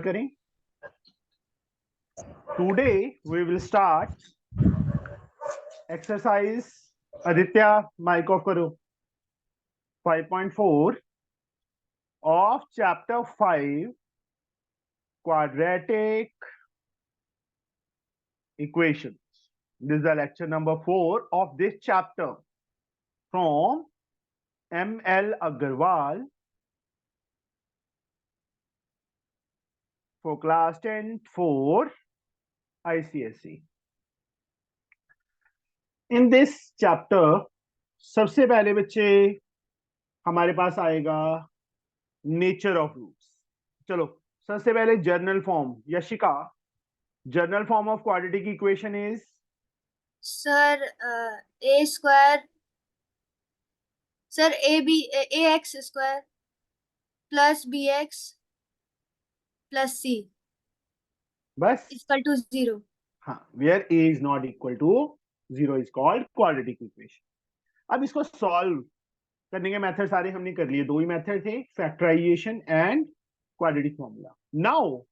करें. Today we will start exercise. Aditya, mic off करो. 5.4 of chapter 5 quadratic equations. This is the lecture number 4 of this chapter from M.L. Agarwal for class 10 for ICSE. In this chapter सबसे पहले बच्चे हमारे पास आएगा nature of roots. चलो सबसे पहले general form. Yashika, general form of quadratic equation is sir a square sir a x square plus b x plus c बस. Equal to 0. हाँ, where a is not equal to 0 is called quadratic equation. अब इसको solve करने के method सारे हमने कर लिए. दो ही मेथड थे, factorisation and quadratic formula. Now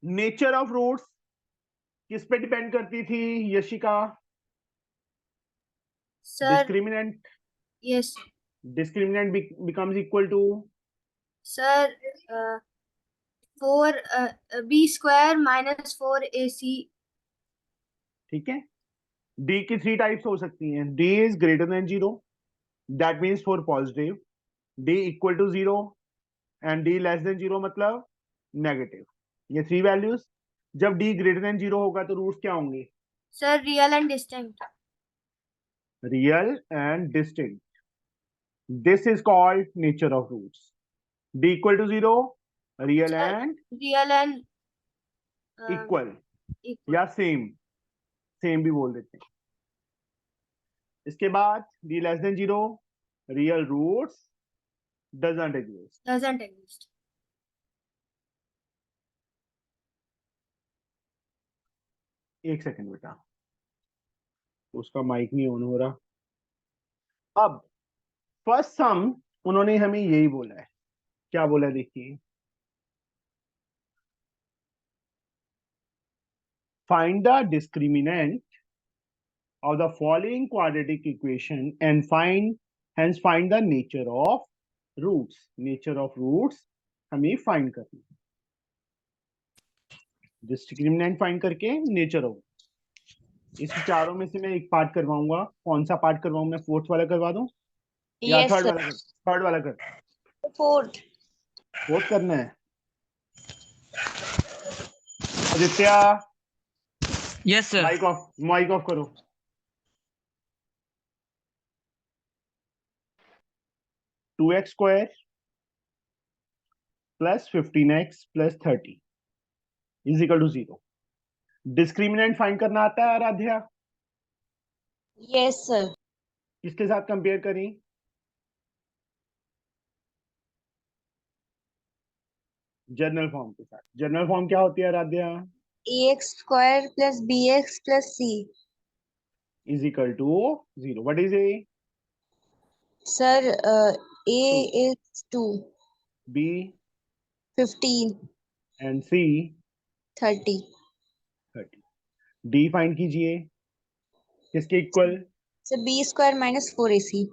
nature of roots किस पे डिपेंड करती थी Yashika? Sir discriminant. Yes discriminant becomes equal to sir 4 b square minus 4 a c. ठीक है. डी की 3 टाइप्स हो सकती हैं. D is greater than 0, that means for positive. D equal to 0 and d less than 0 मतलब negative. ये 3 values. जब D greater than 0 होगा तो रूट्स क्या होंगे? Sir real and distinct. Real and distinct. This is called nature of roots. D equal to 0, real and equal या same. Same भी बोल देते हैं. इसके बाद d less than 0, real roots doesn't exist. एक सेकंड बेटा, उसका माइक नहीं ऑन हो रहा. अब फर्स्ट सम उन्होंने हमें यही बोला है. क्या बोला है देखिए. Find the discriminant of the following quadratic equation and hence find the nature of roots. Nature of roots हमें find करनी है. डिस्क्रिमिनेंट फाइंड करके नेचर ऑफ. इस चारों में से मैं एक पार्ट करवाऊंगा. कौन सा पार्ट करवाऊं मैं? फोर्थ वाला करवा दूं या Yes, थर्ड sir. वाला कर? थर्ड वाला कर. फोर्थ करना है. Aditya, yes sir. Mike off करो. Two x square plus 15x plus 30 is equal to 0. Discriminant find करना आता है आराध्या? Yes sir. किसके साथ कंपेयर करें? जर्नल फॉर्म के साथ. जर्नल फॉर्म क्या होती है Aaradhya? ax square plus bx plus c. Is equal to 0. What is a? Sir a Two. is 2, B 15, and C 30. 30. D find कीजिए. किसके equal? So b square minus 4ac.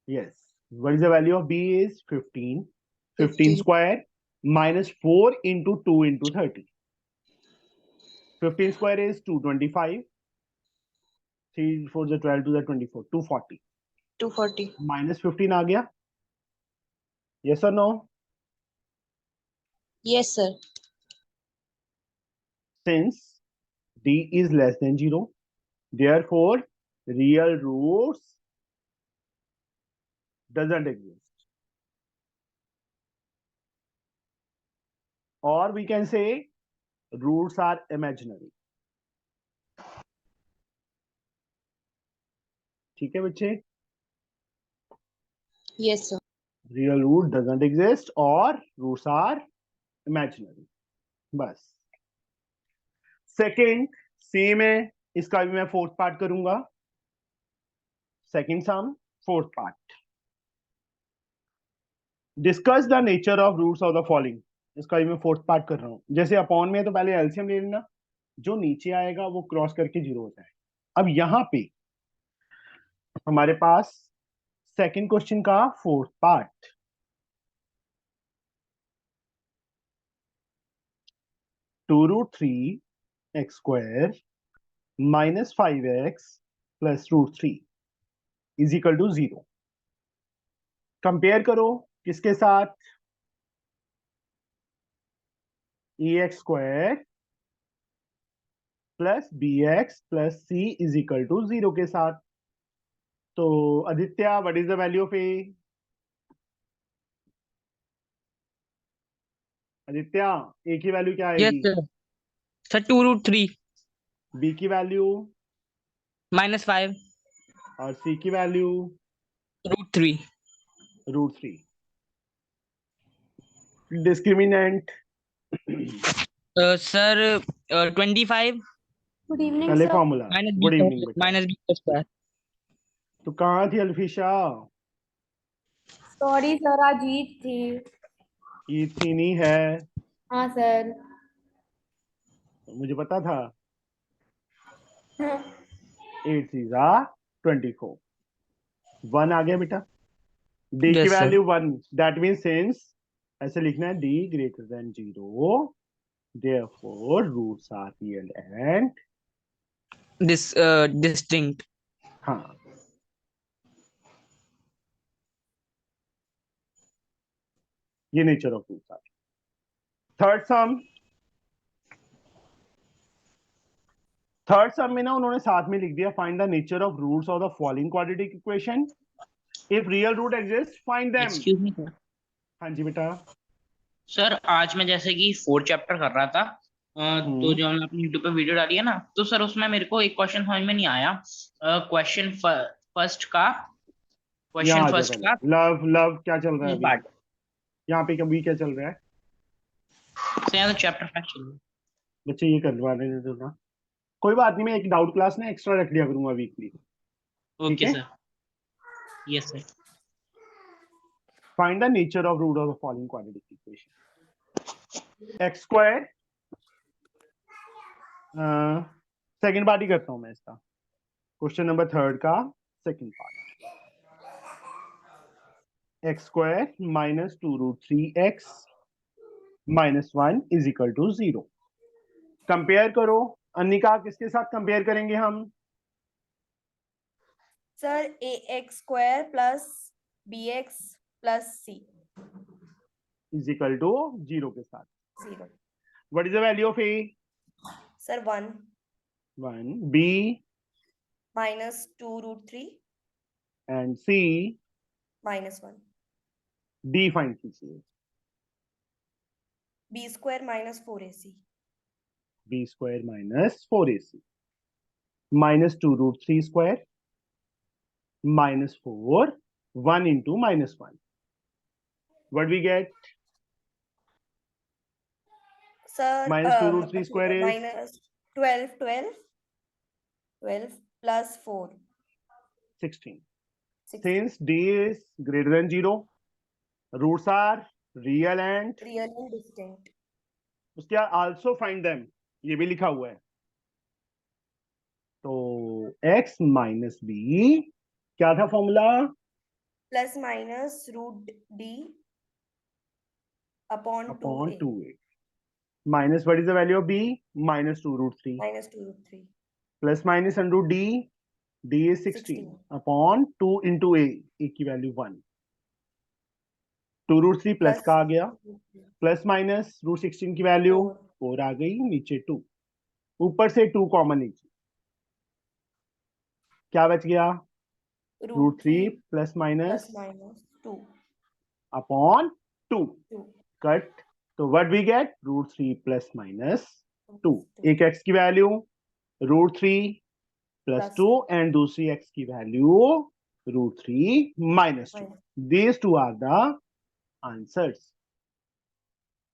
Yes. What is the value of B is 15. 15 15. square minus 4 into 2 into 30. 15 square is 225. 3 4 the 12 to the 24. 240. 240. Minus 15 आ गया. Yes or no? Yes, sir. Since D is less than 0, therefore real roots doesn't exist. Or we can say roots are imaginary. ठीक है बच्चे? Yes, sir. Real root doesn't exist or roots are imaginary. बस. Second same है. इसका भी मैं fourth part करूंगा. Second sum fourth part. Discuss the nature of roots of the following. इसका भी मैं फोर्थ पार्ट कर रहा हूँ। जैसे अपॉन में है तो पहले एलसीएम ले लेना, जो नीचे आएगा वो क्रॉस करके जीरो हो जाएगा। अब यहाँ पे हमारे पास सेकंड क्वेश्चन का fourth part, 2√3 x² minus 5x plus √3 is equal to 0। Compare करो किसके साथ, ax² plus bx plus c is equal to 0 के साथ। तो Aditya, what is the value of a? Aditya, a की वैल्यू क्या Yes, आएगी? sir. Sir, 2√3 b की वैल्यू -5 और c की value √3. √3। Discriminant Sir, 25 Good evening, पहले sir. Formula. minus good b evening बेटा। minus b square. तो कहाँ थी अल्फिशा? Sorry, sir, आज ईद थी। ईद थी नहीं है, हाँ सर। मुझे पता था। 8 3 24, 1 आ गया बेटा। d की Yes, sir. Value 1, that mean since ऐसे लिखना है d greater than 0, therefore roots are real and This distinct. हाँ, ये nature of roots are. Third sum में ना उन्होंने साथ में लिख दिया, find the nature of roots of the following quadratic equation, if real root exist find them. Excuse me sir. हाँ जी बेटा। सर आज मैं जैसे कि 4th चैप्टर कर रहा था तो जो हमने अपनी यूट्यूब पे वीडियो डाली है ना, तो सर उसमें मेरे को एक क्वेश्चन समझ में नहीं आया। क्वेश्चन फर्स्ट का यहाँ क्वेश्चन आ जाओ फर्स्ट पहले। का लव लव क्या चल रहा है ई अभी? पार्ट यहाँ पे कभी क्या चल रहा है? से यहाँ तो चैप्टर 5 चल रहा बच्चे ये करवाने दे दो ना, कोई बात नहीं, मैं एक डाउट क्लास ना एक्स्ट्रा रख लिया करूंगा वीकली। है। ठीक ओके है। Sir. Yes sir. Find the nature of root of the following quadratic equation. x², second part ही करता हूं मैं इसका, क्वेश्चन नंबर थर्ड का second part. x² minus 2√3x minus 1 is equal to 0। Compare करो। अनिका, किसके साथ कंपेयर करेंगे हम? Sir ax² plus bx plus c is equal to 0 के साथ। 0। What is the value of a? Sir 1 1, b minus 2√3 and c, minus 1 d find कीजिए। b² minus 4ac b² minus 4ac minus 2√3² minus 4, 1 into minus 1. What we get? Sir Minus 2√3 square is? Minus 12 plus 4 16. 16 Since d is greater than 0, roots are real and real and distinct. उसके बाद also find them, ये भी लिखा हुआ है। तो x minus b क्या था formula? Plus minus root d upon upon 2a 2a minus what is the value of b? minus 2√3 minus 2√3 plus minus under d, d is 16 upon 2 into a की value 1, 2√3 plus का आ गया, plus minus √16 की value 4 आ गई, नीचे 2, ऊपर से 2 common नीचे, क्या बच गया? √3 प्लस माइनस 2 अपॉन 2 कट। तो what we get? √3 plus minus 2, एक x की वैल्यू √3 प्लस 2 एंड दूसरी x की value √3 minus 2। These two are the answers.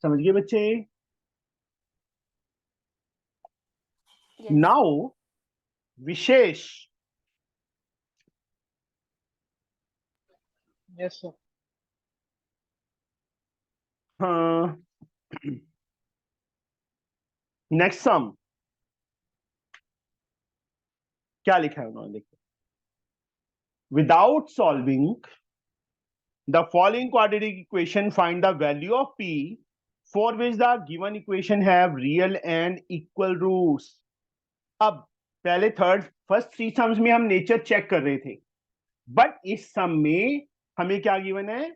समझ गए बच्चे? Now Vishesh, Yes, sir. Next sum क्या लिखा है उन्होंने, देखो, without solving the following quadratic equation find the value of p for which the given equation have real and equal roots. अब पहले फर्स्ट 3 सम्स में हम नेचर चेक कर रहे थे, बट इस सम में हमें क्या गिवन है,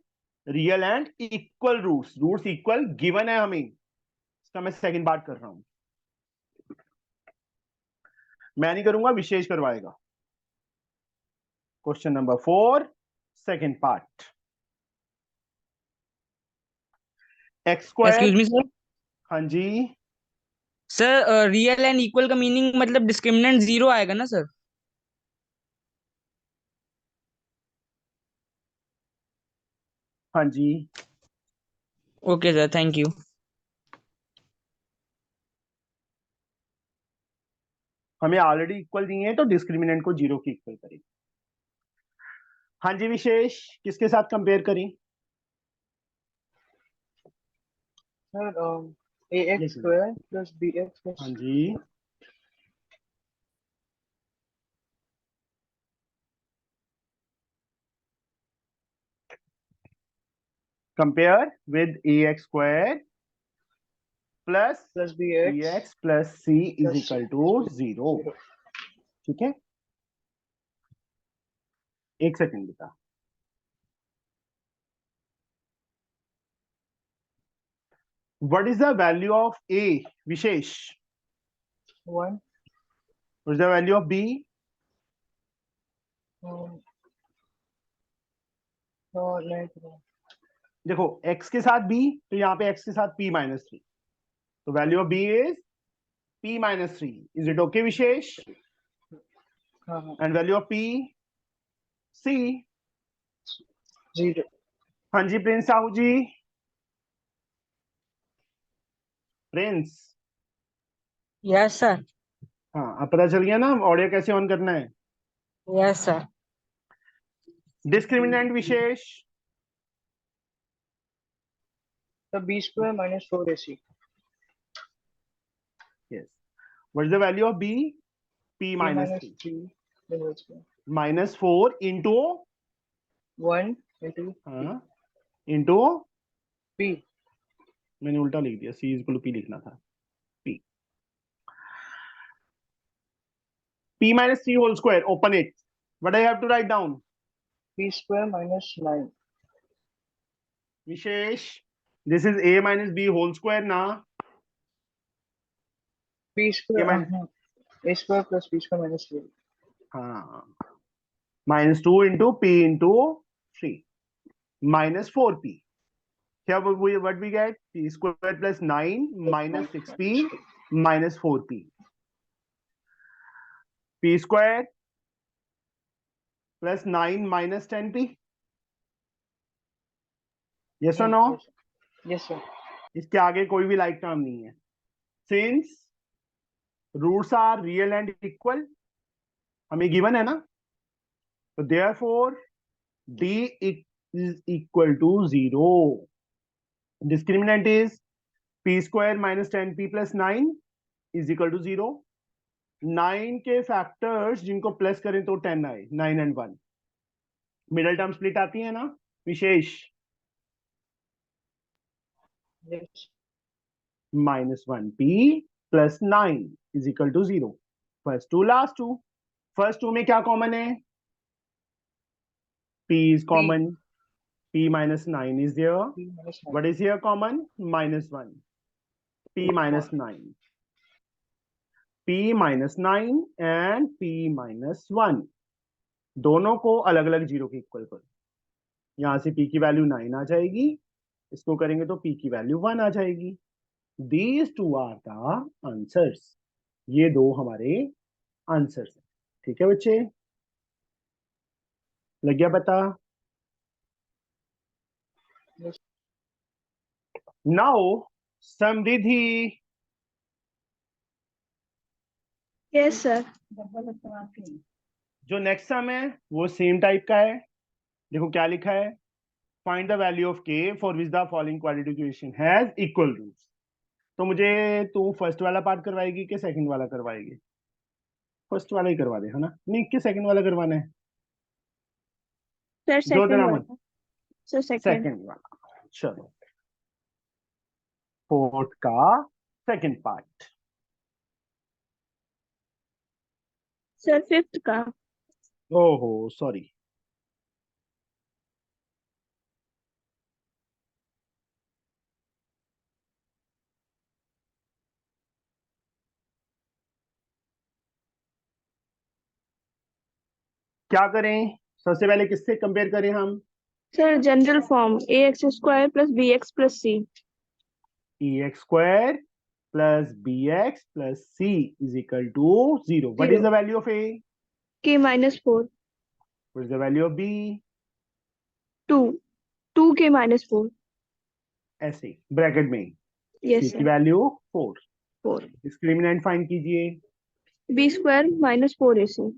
real and equal roots, roots equal given है हमें। इसका मैं सेकंड पार्ट कर रहा हूं, मैं नहीं करूंगा, विशेष करवाएगा। Question number 4 second part, x excuse square. Me sir. हाँ जी, सर रियल एंड इक्वल का मीनिंग मतलब डिस्क्रिमिनेंट जीरो आएगा ना सर? हाँ जी, ओके सर, थैंक यू। हमें ऑलरेडी इक्वल दिए हैं तो डिस्क्रिमिनेंट को जीरो की इक्वल करें। हाँ जी विशेष, किसके साथ कंपेयर करें? Sir, ax Yes, square plus bx plus हाँ जी, compare with ax square plus plus bx bx plus c is plus equal to 0। zero. ठीक है, एक सेकंड बेटा। What is the value of a Vishesh? 1. What is the value of b? Like देखो x के साथ b, तो यहाँ पे x के साथ p माइनस 3, तो value of b is p minus 3। Is it okay Vishesh? हाँ and value of p c। 0. हाँ जी प्रिंस साहू जी, प्रिंस। Yes sir. हाँ, अब पता चल गया ना ऑडियो कैसे ऑन करना है। Yes sir. Discriminant Vishesh? So b square minus 4ac. यस। What is the value of b? p P minus minus 3 3 the whole square. Minus 4 into 1 into हाँ इंटू, p. मैंने उल्टा लिख दिया, c इक्वल टू p लिखना था, p p minus 3 whole square, open it. What I have to write down? P square minus 9. Wishes, this is a minus b whole square ना, P square minus- a square plus p square minus 3. हाँ, minus 2 into p into 3 minus 4p. Here what we get? P square plus 9 minus 6p minus 4p. P square plus 9 minus 10p. Yes or no? Yes sir. इसके आगे कोई भी like term नहीं है। Since roots are real and equal, हमें given है ना, तो therefore d is equal to 0. Discriminant is p square minus 10p plus 9 is equal to 0. 9 के फैक्टर्स जिनको प्लस करें तो 10 आए, 9 and 1। मिडल टर्म स्प्लिट आती है ना विशेष? Yes. minus 1p plus 9 is equal to 0. First two, last two. First two में क्या कॉमन है? p is common. p minus 9 is there. P minus 9. What is here common? Minus 1. p minus 9. p minus 9 and p minus 1 दोनों को अलग अलग zero के equal करो। यहां से p की वैल्यू 9 आ जाएगी, इसको करेंगे तो p की वैल्यू 1 आ जाएगी। These two are the answers. ये दो हमारे आंसर्स हैं। ठीक है बच्चे, लग गया पता? Yes. Now समृद्धि, Yes, sir. जो नेक्स्ट सम है वो सेम टाइप का है। देखो क्या लिखा है, find the value of k for which the following quadratic equation has equal roots. तो मुझे तू फर्स्ट वाला पार्ट करवाएगी कि सेकंड वाला करवाएगी? फर्स्ट वाला ही करवा दे, है ना? नहीं कि सेकंड वाला करवाना है? सर जो सेकंड तेरा मन। वाला सर सेकंड सेकंड वाला, चलो फोर्थ का सेकंड पार्ट। सर फिफ्थ का ओहो सॉरी, क्या करें? सबसे पहले किससे कंपेयर करें हम? Sir general form ax square plus bx plus c x square plus b x plus c is equal to 0। What is the value of a? k minus 4 what is the value of b? 2 2k minus 4 ऐसे bracket में yes सी की sir value 4। 4 discriminant find कीजिए। b square minus 4ac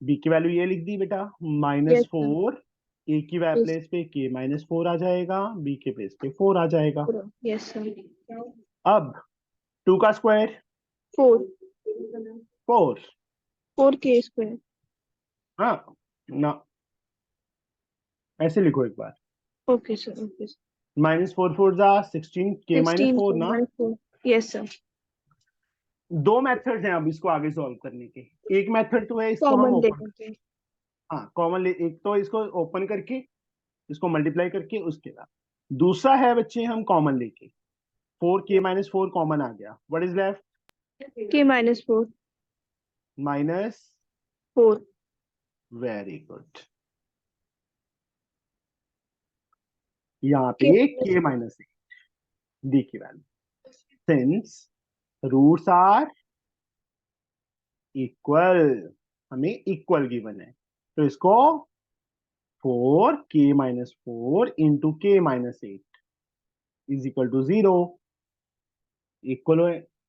B की value ये लिख दी बेटा, Yes, minus sir. 4। ए की Yes. Place पे के माइनस 4 आ जाएगा, बी के प्लेस पे 4 आ जाएगा। यस सर अब 2 का स्क्वायर 4 4। 4k स्क्वायर हाँ ना, ऐसे लिखो एक बार, ओके सर माइनस 4 4 जा 16 के माइनस 4 ना। यस सर दो मेथड्स हैं अब इसको आगे सॉल्व करने के। एक मेथड तो है इसको हम कॉमन ओपन, लेते हैं हाँ कॉमन, एक तो इसको ओपन करके इसको मल्टीप्लाई करके उसके बाद दूसरा है बच्चे हम कॉमन लेके 4k माइनस 4 कॉमन आ गया। What is left? k minus 4 minus 4 very good, यहाँ पे k माइनस 8 डी की value, since roots are equal, हमें इक्वल गिवन है तो इसको 4k minus 4 into k minus 8 is equal to 0। Equal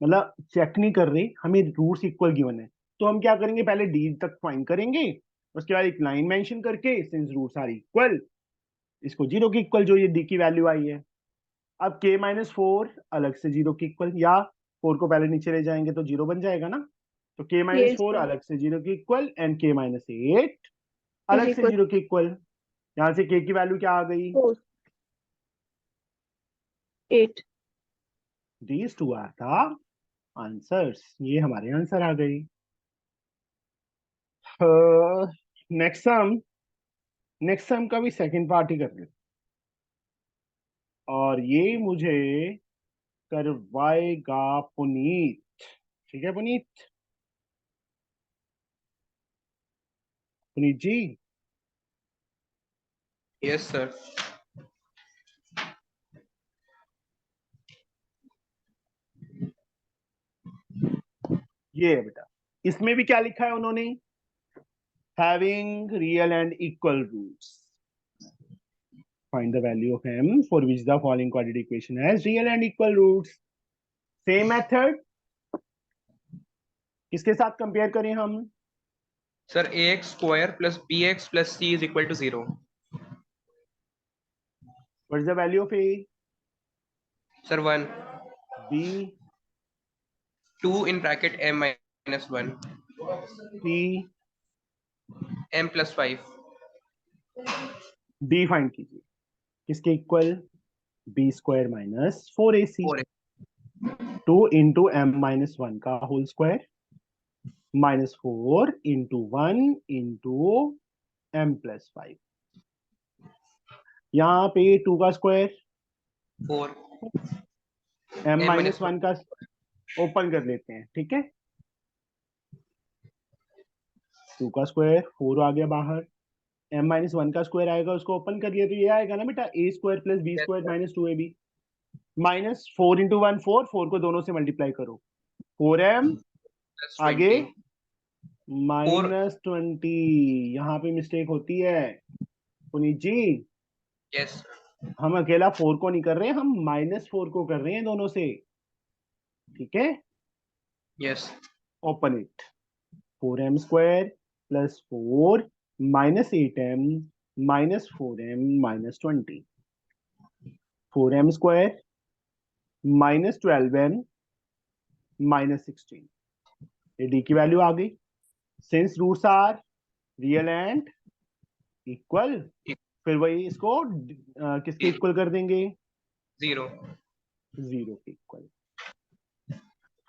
मतलब चेक नहीं कर रहे, हमें रूट्स इक्वल गिवन है तो हम क्या करेंगे, पहले डी तक फाइंड करेंगे, उसके बाद एक लाइन मेंशन करके सिंस रूट्स आर इक्वल इसको 0 की इक्वल जो ये डी की वैल्यू आई है। अब k माइनस 4 अलग से 0 की इक्वल, या 4 को पहले नीचे ले जाएंगे तो 0 बन जाएगा ना, तो k माइनस Yes, 4 sir. अलग से 0 की इक्वल एंड k माइनस 8 अलग से equal 0 की इक्वल। यहाँ से k की वैल्यू क्या आ गई? 4 8 These two are the answers। ये हमारे आंसर आ गई। नेक्स्ट सम का भी सेकंड पार्ट ही कर लेते, और ये मुझे करवाएगा पुनीत। ठीक है पुनीत? Puneet ji, yes sir. ये है बेटा, इसमें भी क्या लिखा है उन्होंने? Having real and equal roots, find the value of m for which the following quadratic equation has real and equal roots। same method, किसके साथ कंपेयर करें हम? Sir ax square plus bx plus c is equal to 0। what is the value of a? Sir 1 b 2 in bracket m minus 1 c m plus 5 d find कीजिए, किसके इक्वल? b square minus 4ac 4 2 into m minus 1 का whole square minus 4 into 1 into m plus 5। यहाँ पे 2 का square 4 m minus minus 1 का open कर लेते हैं, ठीक है? 2 का स्क्वायर 4 आ गया बाहर, m माइनस 1 का स्क्वायर आएगा, उसको ओपन कर लिया तो ये आएगा ना बेटा, a square plus b square minus 2ab minus 4 into 1 4 4 को दोनों से मल्टीप्लाई करो 4m प्लस आगे 20 माइनस 20। यहाँ पे मिस्टेक होती है पुनीत जी, यस हम अकेला 4 को नहीं कर रहे, हम माइनस 4 को कर रहे हैं दोनों से, ठीक है? Yes open it, 4m square plus 4 minus 8m minus 4m minus 20, 4m square minus 12m minus 16. ये d की वैल्यू आ गई. Since roots are real and equal, फिर वही इसको किसके इक्वल कर देंगे? 0. 0 के इक्वल.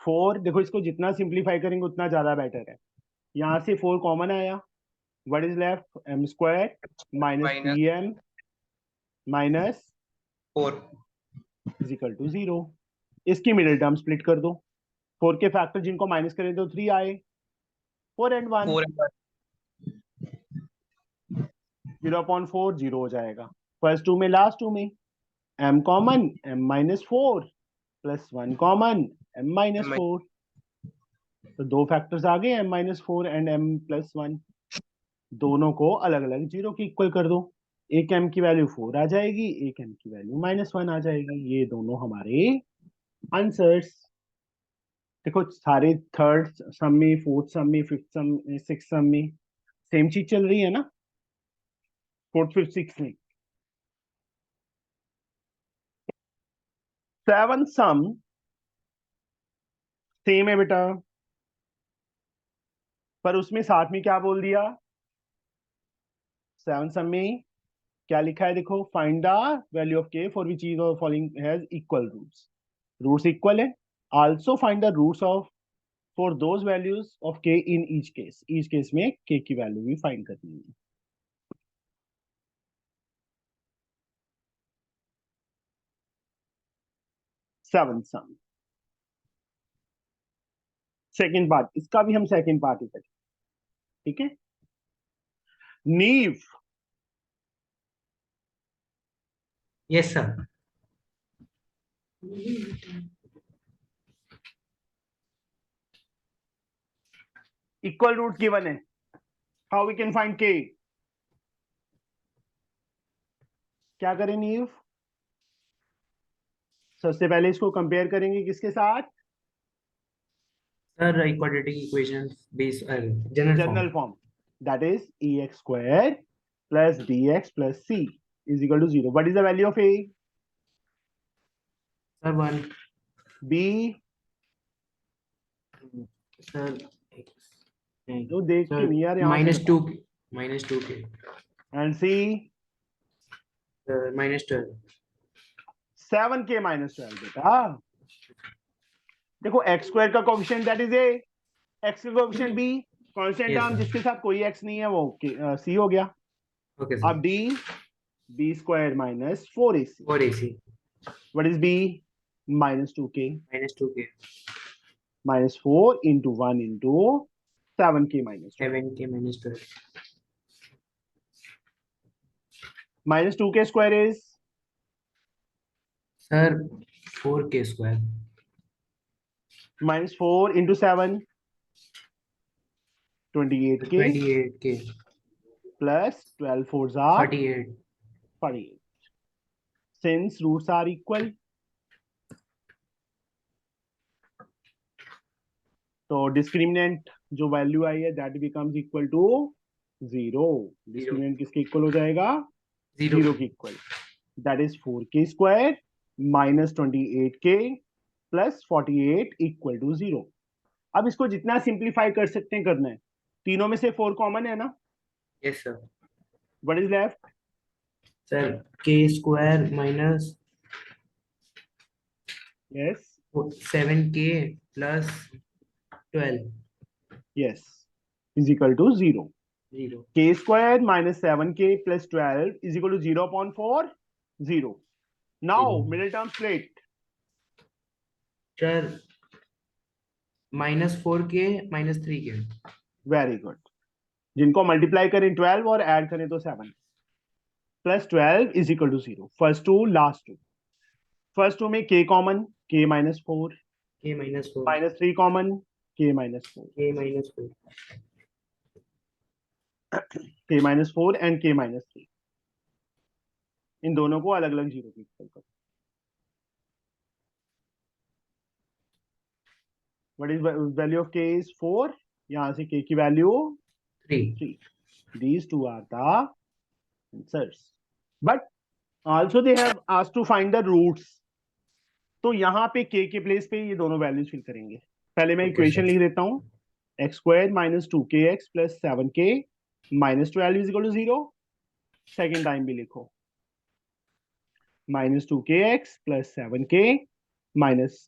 4 देखो, इसको जितना सिंप्लीफाई करेंगे उतना ज्यादा बेटर है. यहाँ से 4 कॉमन आया. What is left? m square minus Minus 3m minus 4. is equal to 0. इसकी मिडिल टर्म स्प्लिट कर दो. 4 के फैक्टर जिनको माइनस करें तो 3 आए. 4 and 1. 4 and 1. 0/4 0 हो जाएगा. फर्स्ट टू में लास्ट टू में m common m minus 4 plus 1 common m minus 4. तो दो फैक्टर्स आ गए, m minus 4 and m plus 1. दोनों को अलग अलग 0 के इक्वल कर दो. एक m की वैल्यू 4 आ जाएगी, एक m की वैल्यू -1 आ जाएगी. ये दोनों हमारे आंसर्स. देखो सारे थर्ड सम में, फोर्थ सम में, फिफ्थ सम में, सिक्स सम में सेम चीज चल रही है ना. फोर्थ फिफ्थ सिक्स में 7 सम सेम है बेटा, पर उसमें साथ में क्या बोल दिया? 7 सम में क्या लिखा है? देखो, find the value of k for which is और following has equal roots. Roots equal है. Also find the roots of for those values of k in each case. Each case में k की वैल्यू भी find करनी है. Seven सम second part, इसका भी हम सेकेंड पार्ट ही करें. ठीक है. Neev, Yes, sir. Equal root given है. How we can find k? क्या करें नीव? सबसे पहले इसको कंपेयर करेंगे किसके साथ? Sir, quadratic equations based general general form. Form. That is ex square plus dx plus c is equal to 0. What is the value of a? Sir, 1. b? Sir, X. नहीं. तो देख Sir, के नहीं यार, यहाँ minus 2. Minus 2k. And c? Sir, minus 12. 7k minus 12 बेटा. देखो x square का coefficient that is a, x का coefficient b, constant Yes, term sir. जिसके साथ कोई x नहीं है वो c हो गया. Okay, sir. अब d, b square minus 4ac. 4ac. What is b? Minus 2k. Minus 2k. Minus 4 into 1 into 7k minus 12. 7k minus 12. Minus 2k square is? Sir, 4k square. Minus 4 into 7, 28k 28k. plus 12 fours are 48. 48. Since roots are equal, तो discriminant जो value आई है that becomes equal to 0. Discriminant किसके इक्वल हो जाएगा? 0. 0 के इक्वल. That is 4k square minus 28k plus 48 equal to 0. अब इसको जितना सिंप्लीफाई कर सकते हैं करना है. तीनों में से 4 कॉमन है ना. Yes, sir. What is left? Sir, k square minus yes 7k plus 12. Yes is equal to 0. 0. k square minus 7k plus 12 is equal to 0.4 0. Now Zero. middle term split. Sir, minus 4k minus 3k. Very good. जिनको multiply करें 12 और add करें तो 7 plus 12 is equal to 0. First two last two. First two में k common, k minus 4, K minus 4. minus 3 common, k minus 4, K minus 4. k minus 4 and k minus 3. इन दोनों को अलग अलग 0 पे इक्वल करो. What is value of k is 4. यहाँ से k की value 3. 3. These two are the answers, but also they have asked to find the roots. तो यहाँ पे k के प्लेस पे ये दोनों वैल्यूज फिल करेंगे। पहले मैं Okay, इक्वेशन sir. लिख देता हूँ, x square minus 2kx plus 7k minus 12 is equal to 0। Second time भी लिखो, minus 2kx plus 7k minus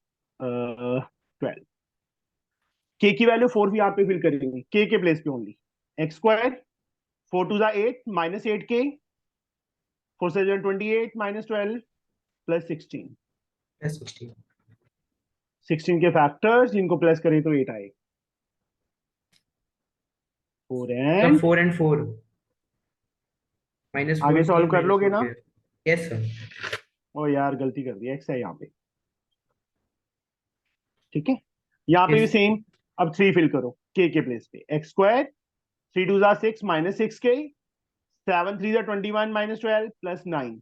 12। k की वैल्यू 4 भी यहाँ पे फिल करेंगे, k के प्लेस पे only. X square 4 two 8 minus 8k, 4 से 28 माइनस 12 प्लस 16। Plus 16. 16 के फैक्टर्स जिनको प्लस करें तो 8 आएगा। 4 So एंड 4 and 4. Minus आगे 4k, सॉल्व कर minus लोगे ना? 4k. Yes, sir. ओ यार गलती कर दी, एक्स है यहाँ पे। ठीक है, यहाँ पे भी Yes. सेम। अब 3 फिल करो k के प्लेस पे, x square 3 two 6 minus 6k, 7 3 21 minus 12 plus 9।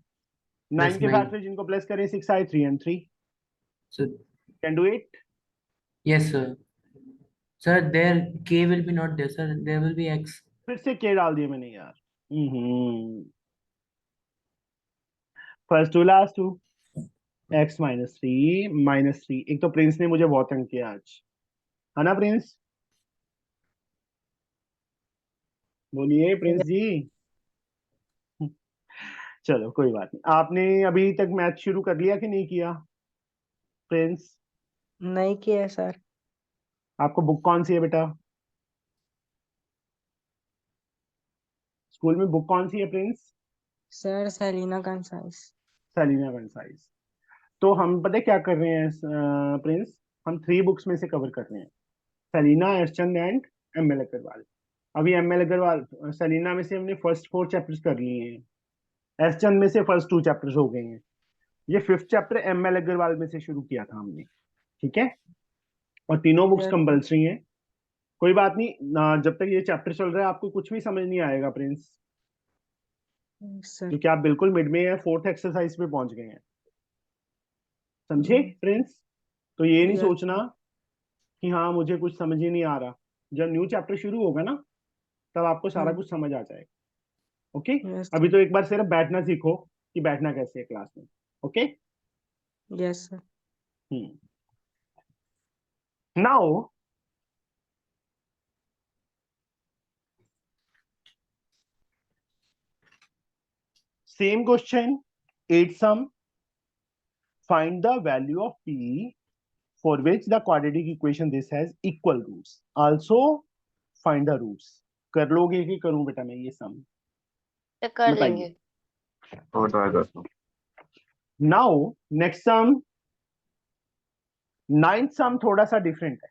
9 Plus के 9. फैक्टर जिनको प्लस करें 6 आए, 3 and 3 So can do it. yes, sir. Sir, there k will be not there, sir. There will be x. फिर से k डाल दिया मैंने यार। First two last two, x माइनस 3 एक तो प्रिंस ने मुझे बहुत तंग किया आज, है ना प्रिंस? बोलिए प्रिंस जी। चलो कोई बात नहीं। आपने अभी तक मैथ शुरू कर लिया कि नहीं किया प्रिंस? नहीं किया सर। आपको बुक कौन सी है बेटा? स्कूल में बुक कौन सी है Prince? Sir Selina concise. Selina concise. तो हम पता है क्या कर रहे हैं प्रिंस? हम 3 बुक्स में से कवर कर रहे हैं, सेलिना, एसचंद एंड एमएल अग्रवाल। अभी एमएल अग्रवाल, सेलिना में से हमने फर्स्ट 4 चैप्टर्स कर लिए हैं, एसचंद में से फर्स्ट 2 चैप्टर्स हो गए हैं। ये 5th चैप्टर एमएल अग्रवाल में से शुरू किया था हमने। ठीक है, और तीनों बुक्स सर कंपल्सरी हैं। कोई बात नहीं ना, जब तक ये चैप्टर चल रहा है आपको कुछ भी समझ नहीं आएगा प्रिंस, सर क्योंकि आप बिल्कुल मिड में या 4th एक्सरसाइज पे पहुंच गए हैं। समझे प्रिंस? तो ये नहीं यस सोचना कि हाँ मुझे कुछ समझ ही नहीं आ रहा। जब न्यू चैप्टर शुरू होगा ना, तब आपको सारा कुछ समझ आ जाएगा। ओके, यस अभी तो एक बार सिर्फ बैठना सीखो कि बैठना कैसे है क्लास में। Okay, yes sir. Now same question, 8 sum, find the value of p for which the quadratic equation this has equal roots, also find the roots। कर लोगे कि करूं बेटा मैं ये सम? कर बताइए। लेंगे। नाउ नेक्स्ट सम, 9th सम थोड़ा सा डिफरेंट है।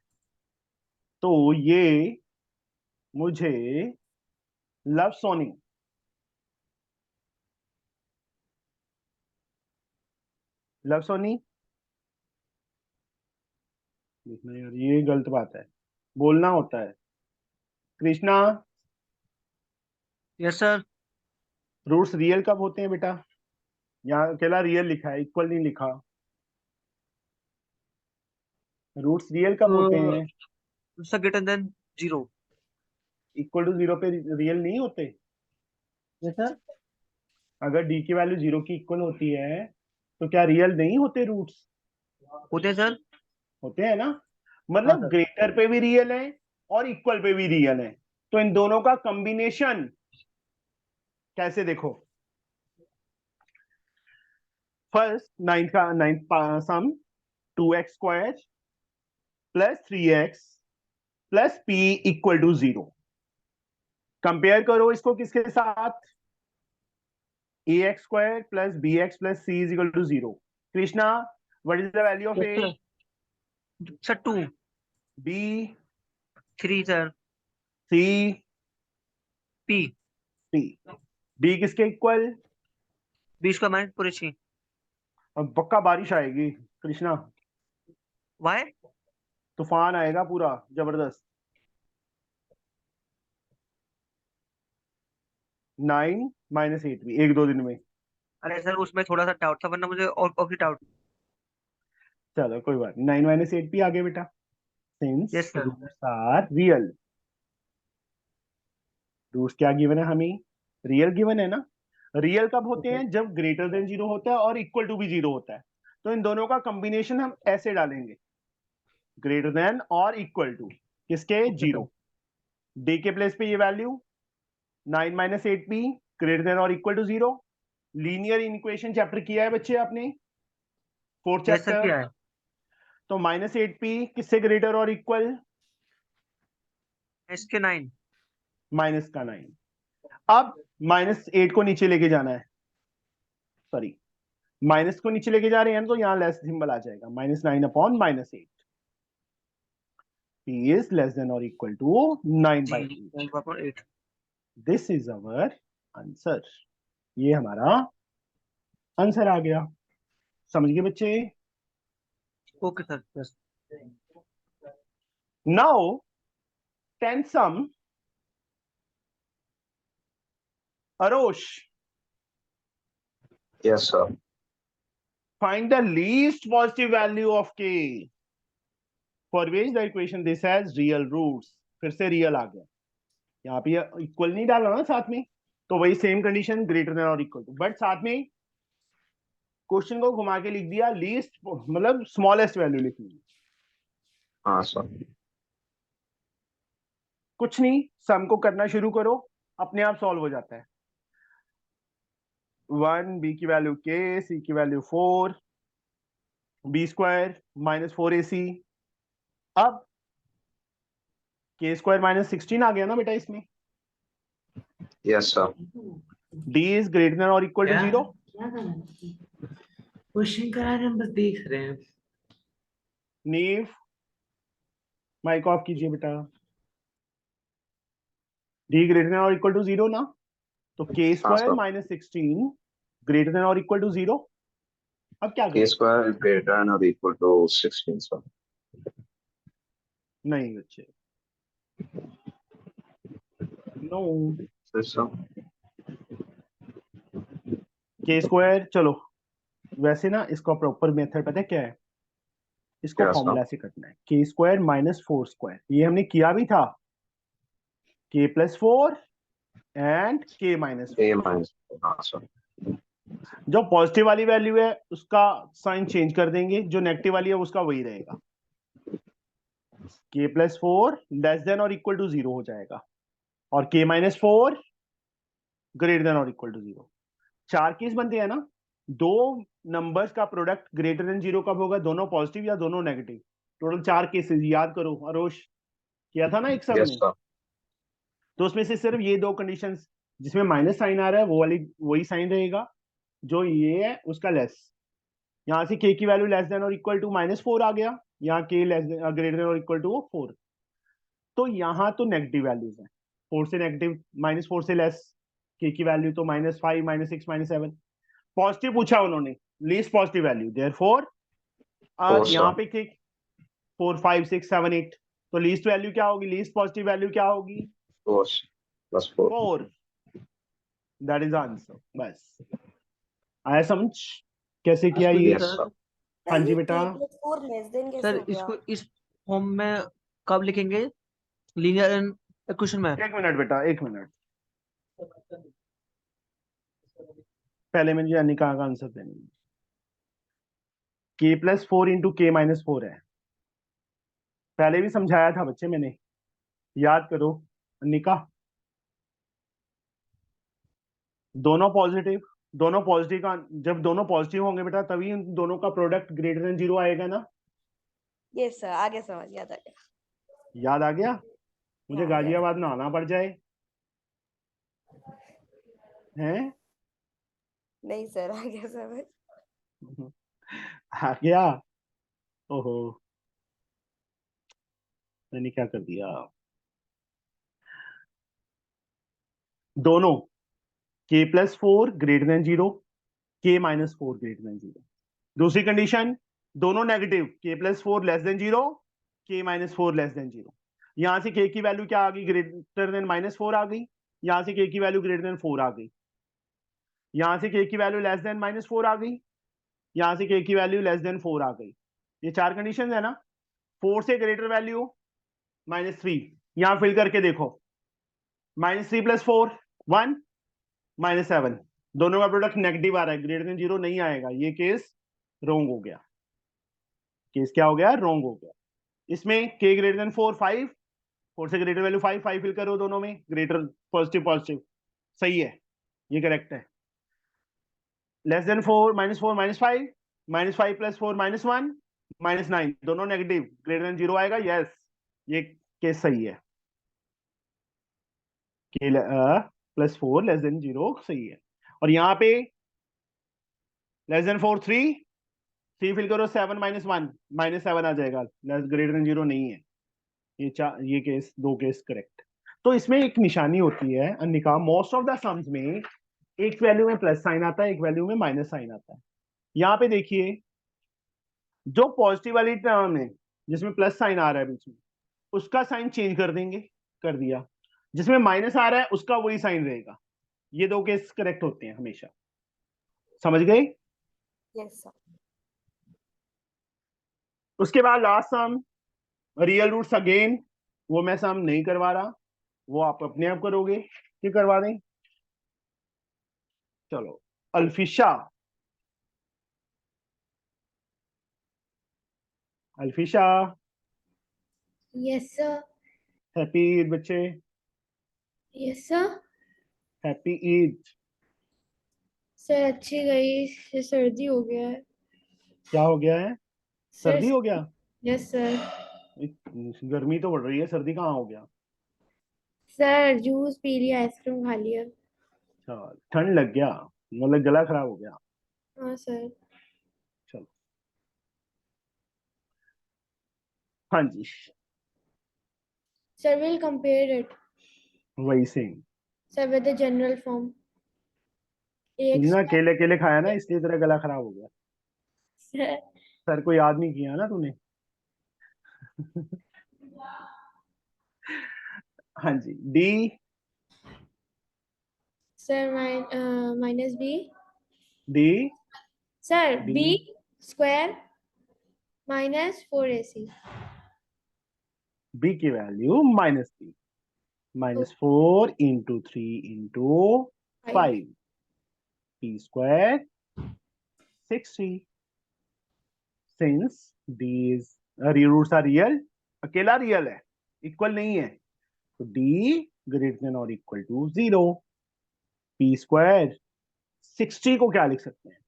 तो ये मुझे लव सोनी, लव सोनी देखना यार, ये गलत बात है, बोलना होता है। Krishna, yes sir. Roots real कब होते हैं बेटा? यहाँ अकेला रियल लिखा है, इक्वल नहीं लिखा। रूट्स रियल कब होते हैं? Sir greater than 0। Equal to 0 पे रियल नहीं होते। Yes sir. अगर डी की वैल्यू 0 की इक्वल होती है तो क्या रियल नहीं होते रूट्स? होते हैं सर। होते हैं ना, हाँ मतलब सर। ग्रेटर पे भी रियल है और इक्वल पे भी रियल है। तो इन दोनों का कॉम्बिनेशन कैसे देखो? First 9th sum, 2x square plus 3x plus p equal to 0। Compare करो इसको किसके साथ? ax square plus bx plus c is equal to 0। Krishna, what is the value of a? Sir 2 b 3 sir. c p p d किसके इक्वल? 20 का minus पूरे 6। अब पक्का बारिश आएगी कृष्णा, वाई? तूफान आएगा पूरा जबरदस्त। 9 माइनस 8 भी 1-2 दिन में। अरे सर उसमें थोड़ा सा डाउट था, वरना मुझे और भी डाउट। चलो कोई बात नहीं, 9 माइनस 8 भी आ गए बेटा, since yes sir. Roots are real. Roots क्या गिवन है हमें? रियल गिवन है ना। रियल कब होते हैं? जब ग्रेटर देन जीरो होता है और इक्वल टू भी जीरो होता है। तो इन दोनों का कॉम्बिनेशन हम ऐसे डालेंगे, ग्रेटर देन और इक्वल टू किसके? जीरो। डी के प्लेस पे ये value 9 minus 8p greater than और equal to zero. Linear equation chapter किया है बच्चे आपने, फोर्थ चैप्टर। तो माइनस 8p किससे ग्रेटर और इक्वल? इसके 9 माइनस का 9। अब माइनस 8 को नीचे लेके जाना है, सॉरी माइनस को नीचे लेके जा रहे हैं तो यहाँ लेस सिंबल आ जाएगा, -9 upon -8 p is less than or equal to 9/8. This is our answer. ये हमारा आंसर आ गया। समझ गए बच्चे? Okay sir. Yes. Now 10 sum. Arosh, Yes, sir. find the least positive value of k for which the equation this has real roots. फिर से real आ गया, यहाँ पे इक्वल नहीं डाला ना साथ में, तो वही सेम कंडीशन ग्रेटर देन और इक्वल टू, बट साथ में क्वेश्चन को घुमा के लिख दिया लीस्ट, मतलब स्मॉलेस्ट वैल्यू लिख ली। हाँ सर। कुछ नहीं, सम को करना शुरू करो, अपने आप सॉल्व हो जाता है। 1 b की वैल्यू k, c की वैल्यू 4, b स्क्वायर -4ac। अब k स्क्वायर -16 आ गया ना बेटा इसमें। Yes, sir. d is greater than और इक्वल टू 0। क्वेश्चन करा रहे हैं, बस देख रहे हैं। नीव माइक ऑफ कीजिए बेटा। d ग्रेटर देन और इक्वल टू 0 ना, तो k स्क्वायर -16 ग्रेटर देन और इक्वल टू 0। अब क्या K करें? square is greater than or equal to 16, sir. नहीं बच्चे, no. Yes, sir. k square, चलो वैसे ना इसका प्रॉपर मेथड पता है क्या है? इसको क्या सर? फॉर्मूला से करना है, k स्क्वायर -4 स्क्वायर, ये हमने किया भी था, k + 4 and k -4। A minus. हाँ सर। जो पॉजिटिव वाली वैल्यू है उसका साइन चेंज कर देंगे, जो नेगेटिव वाली है उसका वही रहेगा। k + 4 लेस देन और इक्वल टू 0 हो जाएगा, और k -4 ग्रेटर देन और इक्वल टू 0। 4 केस बनते हैं ना, दो नंबर्स का प्रोडक्ट ग्रेटर देन 0 कब होगा? दोनों पॉजिटिव या दोनों नेगेटिव। टोटल 4 केसेस याद करो, अरोश किया था ना एक सब Yes, में। sir. तो उसमें से सिर्फ ये दो कंडीशंस, जिसमें माइनस साइन आ रहा है वो वाली वही साइन रहेगा, जो ये है उसका लेस। यहाँ से k की वैल्यू लेस देन और इक्वल टू -4 आ गया, यहाँ k less than greater than और इक्वल टू 4। तो यहाँ तो नेगेटिव वैल्यूज हैं, 4 से नेगेटिव, -4 से लेस, k की वैल्यू तो -5 -6 -7। पॉजिटिव पूछा उन्होंने, लीस्ट पॉजिटिव वैल्यू, देयरफॉर यहाँ पे k 4 5 6 7 8, तो लीस्ट वैल्यू क्या होगी? लीस्ट पॉजिटिव वैल्यू क्या होगी? 4 plus 4. 4। That is answer. बस आया समझ कैसे किया ये? Yes, sir. हाँ जी बेटा। k + 4 लेस देन कैसे सर हो गया? इसको इस फॉर्म में कब लिखेंगे? लीनियर इक्वेशन में? एक मिनट बेटा, एक मिनट, पहले मुझे अनिका का आंसर देना। k + 4 इंटू k -4 है, पहले भी समझाया था बच्चे मैंने, याद करो अनिका। दोनों पॉजिटिव का, जब दोनों पॉजिटिव होंगे बेटा तभी उन दोनों का प्रोडक्ट ग्रेटर देन 0 आएगा ना। यस सर, आगे समझ याद आ गया। याद आ गया? मुझे हाँ, याद। गाजियाबाद में आना पड़ जाए हैं? नहीं सर, आ गया समझ। आ गया? ओहो, मैंने क्या कर दिया? दोनों k + 4 greater than 0, k -4 greater than 0। दूसरी कंडीशन, दोनों negative, k + 4 less than 0, k -4 less than 0। यहां से k की वैल्यू क्या आ गई? ग्रेटर देन -4 आ गई। यहां से k की वैल्यू ग्रेटर देन 4 आ गई। यहां से k की वैल्यू लेस देन -4 आ गई। यहां से k की वैल्यू लेस देन 4 आ गई। ये 4 कंडीशन है ना। 4 से ग्रेटर वैल्यू -3, यहां फिल करके देखो, -3 + 4 1 -7, दोनों का प्रोडक्ट नेगेटिव आ रहा है, ग्रेटर देन जीरो नहीं आएगा, ये केस रोंग हो गया। केस क्या हो गया? रोंग हो गया। इसमें k ग्रेटर देन 4 5, 4 से ग्रेटर वैल्यू 5 5 फिल करो, दोनों में ग्रेटर पॉजिटिव पॉजिटिव, सही है, ये करेक्ट है। लेस देन 4 -4 -5, -5 + 4 -1 -9, दोनों नेगेटिव, ग्रेटर देन जीरो आएगा, यस, ये केस सही है। k +4 लेस देन जीरो सही है। और यहाँ पे लेस देन 4 3 फिल करो, 7 -1 -7 आ जाएगा, लेस ग्रेटर देन जीरो नहीं है, ये केस, दो केस करेक्ट। तो इसमें एक निशानी होती है Anika, most of the sums में एक वैल्यू में प्लस साइन आता है, एक वैल्यू में माइनस साइन आता है। यहाँ पे देखिए, जो पॉजिटिव वाली टर्म है जिसमें प्लस साइन आ रहा है बीच में, उसका साइन चेंज कर देंगे, कर दिया। जिसमें माइनस आ रहा है उसका वही साइन रहेगा। ये दो केस करेक्ट होते हैं हमेशा, समझ गए? Yes sir. उसके बाद लास्ट सम, रियल रूट्स अगेन, वो मैं सम नहीं करवा रहा, वो आप अपने आप करोगे, कि करवा दें? चलो, अल्फिशा, अल्फिशा, यस सर। हैप्पी ईद बच्चे, yes sir. Happy Eid. Sir अच्छी गई, ये सर्दी हो गया है। क्या हो गया है? सर सर्दी हो गया? Yes sir. गर्मी तो बढ़ रही है, सर्दी कहाँ हो गया? सर जूस पी लिया, आइसक्रीम खा लिया। अच्छा, ठंड लग गया, मतलब गला खराब हो गया। हाँ सर। चलो, हाँ जी, सर विल कंपेयर इट वही same. Sir with the general form ax ना केले केले खाया ना, इसलिए तेरा गला खराब हो गया। सर। सर को याद नहीं किया ना तूने। हाँ जी, D, sir minus B, D, sir D B square minus 4ac। B की value -3, -4 × 3 × 5, p square 60, since d is roots are real, अकेला रियल है, इक्वल नहीं है, तो d ग्रेटर देन और इक्वल टू 0। p स्क्वायर 60 को क्या लिख सकते हैं?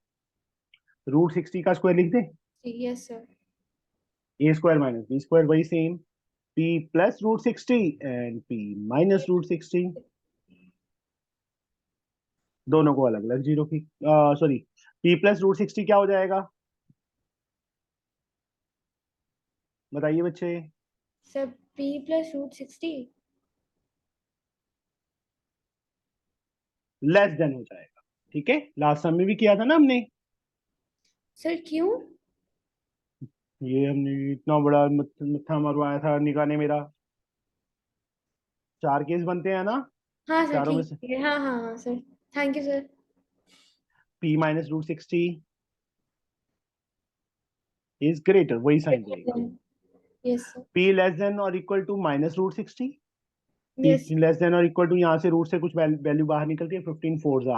√60 का स्क्वायर लिख दें, yes sir. a square - b square वही सेम, p + √60 एंड p - √60, दोनों को अलग अलग जीरो की, सॉरी, p + √60 क्या हो जाएगा? बताइए बच्चे। सर p + √60 लेस देन हो जाएगा, ठीक है? लास्ट सम में भी किया था ना हमने, सर क्यों? ये हमने इतना बड़ा मत्था मरवाया था निका ने मेरा। 4 केस बनते हैं ना, हाँ सर चारों में से ठीक है, हाँ हाँ हाँ sir, thank you sir. p - √60 is greater, वही साइन रहेगा। Yes sir. p less than और equal to -√60, p yes less than और इक्वल टू, यहाँ से रूट से कुछ वैल्यू बाहर निकल के 15 4 जा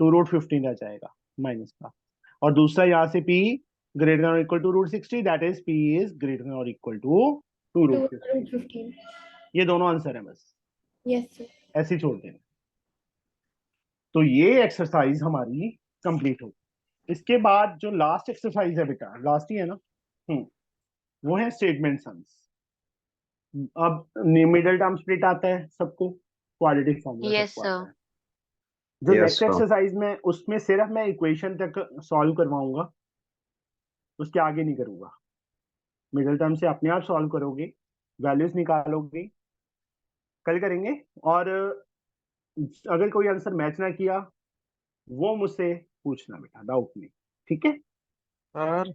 2√15 रह जाएगा माइनस का। और दूसरा यहाँ से p ग्रेटर देन और equal to √60, that is p is greater than और इक्वल टू 2√15। 2√15। ये दोनों आंसर है, बस यस सर। ऐसे ही छोड़ देना। तो ये एक्सरसाइज हमारी कंप्लीट हो। इसके बाद जो लास्ट एक्सरसाइज है बेटा, लास्ट ही है ना, वो है स्टेटमेंट सम्स। अब मिडिल टर्म स्प्लिट आता है सबको, क्वाड्रेटिक फॉर्मूला यस सबको आता सर। है। जो Yes, नेक्स्ट sir. एक्सरसाइज में, उसमें सिर्फ मैं इक्वेशन तक सॉल्व करवाऊंगा, उसके आगे नहीं करूंगा। मिडिल टर्म से अपने आप सॉल्व करोगे, वैल्यूज निकालोगे, कल करेंगे। और अगर कोई आंसर मैच ना किया, वो मुझसे पूछना बेटा, डाउट नहीं, ठीक है? सर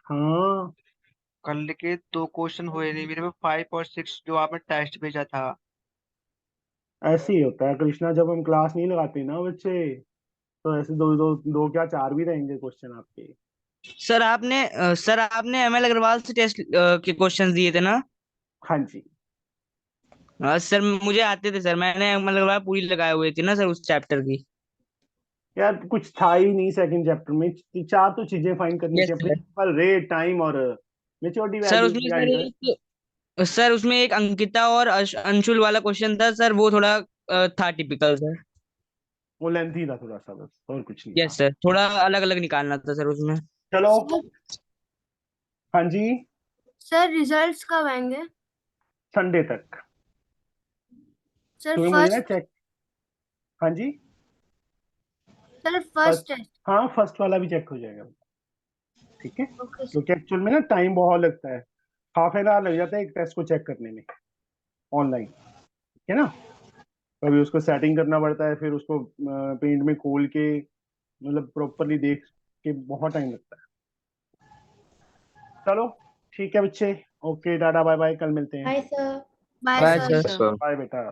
हाँ, कल के 2 क्वेश्चन हुए नहीं मेरे पे, 5 और 6 जो आपने टेस्ट भेजा था। ऐसे ही होता है कृष्णा, जब हम क्लास नहीं लगाते ना बच्चे, तो ऐसे दो दो दो क्या 4 भी रहेंगे क्वेश्चन आपके। सर आपने एमएल अग्रवाल से टेस्ट के क्वेश्चंस दिए थे ना? हाँ जी, सर मुझे आते थे सर, मैंने एमएल अग्रवाल पूरी लगाए हुए थे ना सर उस चैप्टर की। यार कुछ था ही नहीं सेकंड चैप्टर में, चार तो चीजें फाइंड करनी Yes, थी, प्रिंसिपल रेट, टाइम और मेच्योरिटी सर वैल्यूज उसमें या सर इंटरेस्ट। सर उसमें एक अंकिता और अंशुल वाला क्वेश्चन था सर, वो थोड़ा था टिपिकल सर। वो लेंथी था थोड़ा सा, बस और कुछ नहीं था। यस सर, थोड़ा अलग अलग निकालना था सर उसमें। चलो, सर हाँ जी, सर रिजल्ट्स कब आएंगे? संडे तक। सर क्योंकि मुझे ना फर्स्ट चेक, हाँ जी, सर फर्स्ट, फर्स्ट टेस्ट। हाँ फर्स्ट वाला भी चेक हो जाएगा, ठीक है। Okay sir. क्योंकि एक्चुअल में ना टाइम बहुत लगता है, हाफ एन आवर लग जाता है एक टेस्ट को चेक करने में ऑनलाइन, ठीक है ना। कभी उसको सेटिंग करना पड़ता है, फिर उसको पेंट में खोल के मतलब प्रॉपरली देख के बहुत टाइम लगता है। चलो ठीक है बच्चे, ओके टाटा बाय बाय, कल मिलते हैं। Hi, sir. Bye bye sir. Sir. Yes, sir. Bye बेटा।